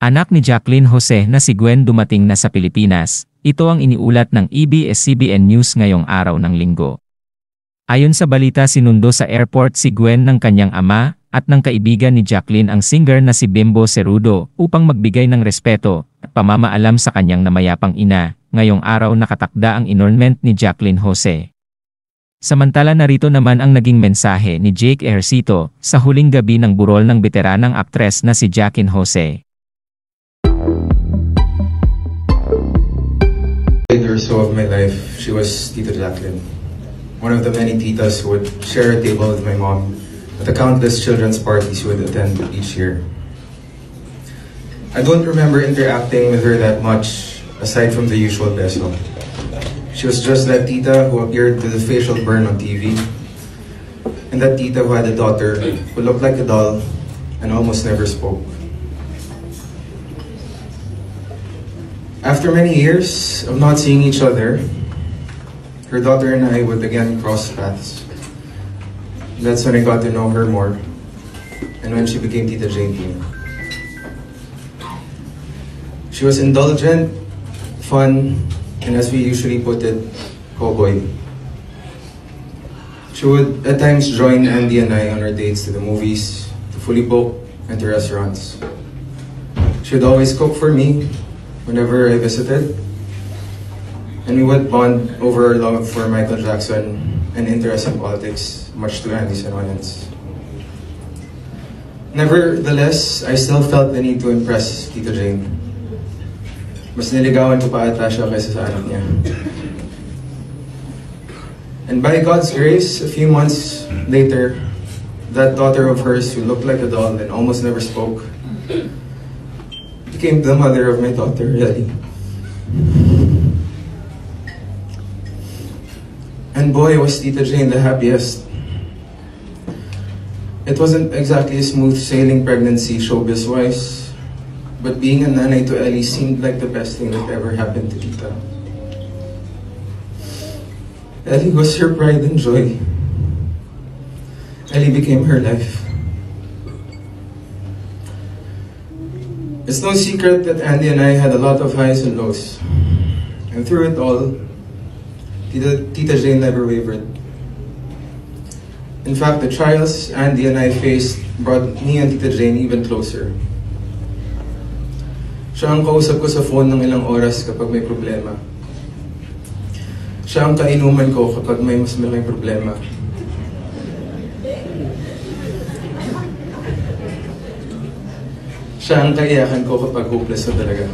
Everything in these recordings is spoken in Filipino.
Anak ni Jaclyn Jose na si Gwen dumating na sa Pilipinas. Ito ang iniulat ng ABS-CBN News ngayong araw ng Linggo. Ayon sa balita, sinundo sa airport si Gwen ng kanyang ama at ng kaibigan ni Jaclyn ang singer na si Bimbo Cerudo upang magbigay ng respeto at pamamaalam sa kanyang namayapang ina. Ngayong araw nakatakda ang inurnment ni Jaclyn Jose. Samantala narito naman ang naging mensahe ni Jake Ejercito sa huling gabi ng burol ng beteranang aktres na si Jaclyn Jose. Or so of my life, she was Tita Jaclyn. One of the many titas who would share a table with my mom at the countless children's parties we would attend each year. I don't remember interacting with her that much, aside from the usual beso. She was just that tita who appeared with a facial burn on TV, and that tita who had a daughter who looked like a doll and almost never spoke. After many years of not seeing each other, her daughter and I would again cross paths. That's when I got to know her more, and when she became Tita Jane to me. She was indulgent, fun, and as we usually put it, cowboy. She would at times join Andy and I on our dates to the movies, to fully book, and to restaurants. She would always cook for me whenever I visited, and we would bond over our love for Michael Jackson and interest in politics, much to Andy's annoyance. Nevertheless, I still felt the need to impress Tita Jane. Mas niligawan ko pa ata siya kaysa sa anak niya. And by God's grace, a few months later, that daughter of hers who looked like a doll and almost never spoke became the mother of my daughter, Ellie. And boy, was Tita Jane the happiest. It wasn't exactly a smooth sailing pregnancy showbiz-wise, but being a nanay to Ellie seemed like the best thing that ever happened to Tita. Ellie was her pride and joy. Ellie became her life. It's no secret that Andy and I had a lot of highs and lows. And through it all, Tita Jane never wavered. In fact, the trials Andy and I faced brought me and Tita Jane even closer. Siya ang kausap ko sa phone ng ilang oras kapag may problema. Siya ang kainuman ko kapag may mas malaking problema. Siya ang kaiyakan ko kapag hopeless na talaga.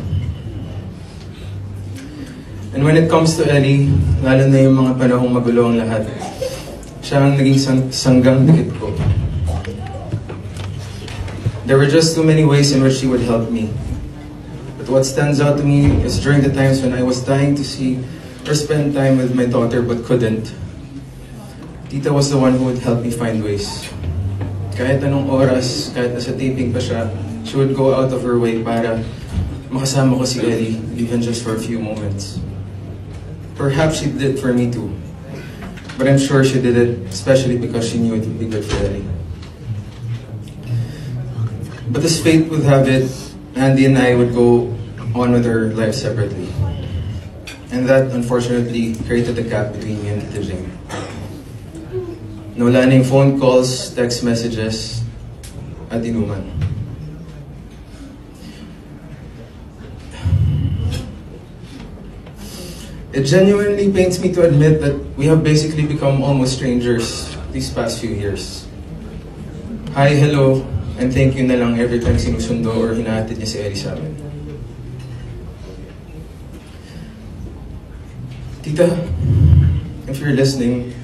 And when it comes to Ellie, lalo na yung mga panahong magulo ang lahat, siya ang naging sanggang dikit ko. There were just too many ways in which she would help me. But what stands out to me is during the times when I was dying to see or spend time with my daughter but couldn't, Tita was the one who would help me find ways. Kahit anong oras, kahit nasa taping pa siya, she would go out of her way para makasama ko si Ellie, even just for a few moments. Perhaps she did it for me too, but I'm sure she did it especially because she knew it would be good for Ellie. But as fate would have it, Andy and I would go on with our lives separately. And that, unfortunately, created a gap between me and Tita Jane. Nawala na yung phone calls, text messages, at inuman. It genuinely pains me to admit that we have basically become almost strangers these past few years. Hi, hello, and thank you na lang every time sinusundo or hinahatid niya si Ellie sa amin. Tita, if you're listening,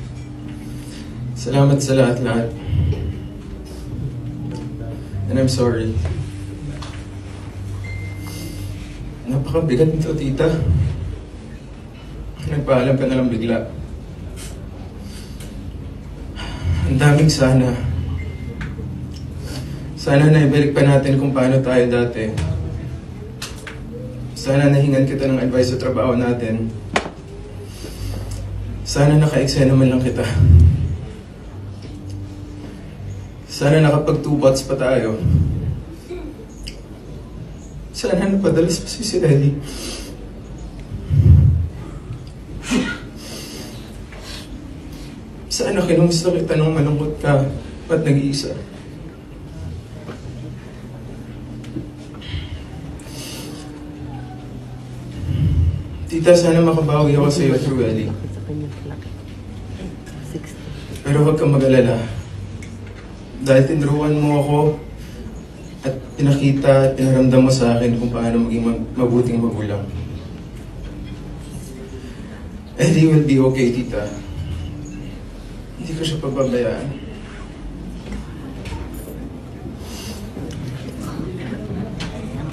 salamat sa lahat-lahat. And I'm sorry. Napakabigat nito, Tita. Nagpaalam ka na lang bigla. Ang daming sana. Sana naibalik pa natin kung paano tayo dati. Sana nahingan kita ng advice sa trabaho natin. Sana naka-eksena man lang kita. Sana nakapag 2 bots pa tayo. Sana napadalas pa si Ellie. Sana kinumusta kita nung malungkot ka at nag-iisa. Tita, sana makabawi ako sa iyo through Ellie. Pero huwag kang mag-alala. Dahil tinruan mo ako at pinakita at pinaramdam mo sa akin kung paano maging mabuting magulang. Ellie will be okay, tita. Hindi ko siya pababayaan.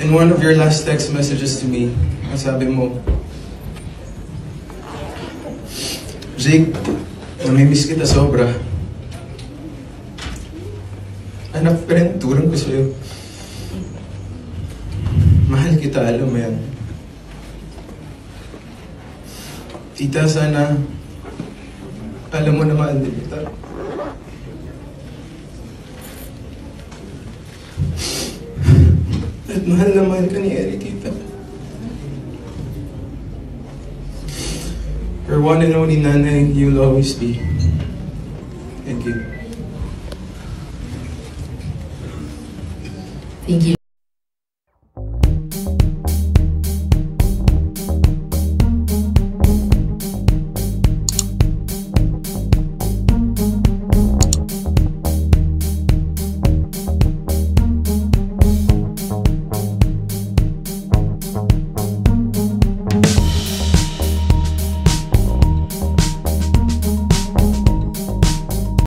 In one of your last text messages to me, ang sabi mo, Jake, namimiss kita sobra. Anak pa rin, turang ko sa'yo. Mahal kita, alam mo yan. Tita, sana alam mo na mahal din kita. At mahal na mahal ka ni Eric, tita. Her one and only nanay, you'll always be. Thank you. Thank you.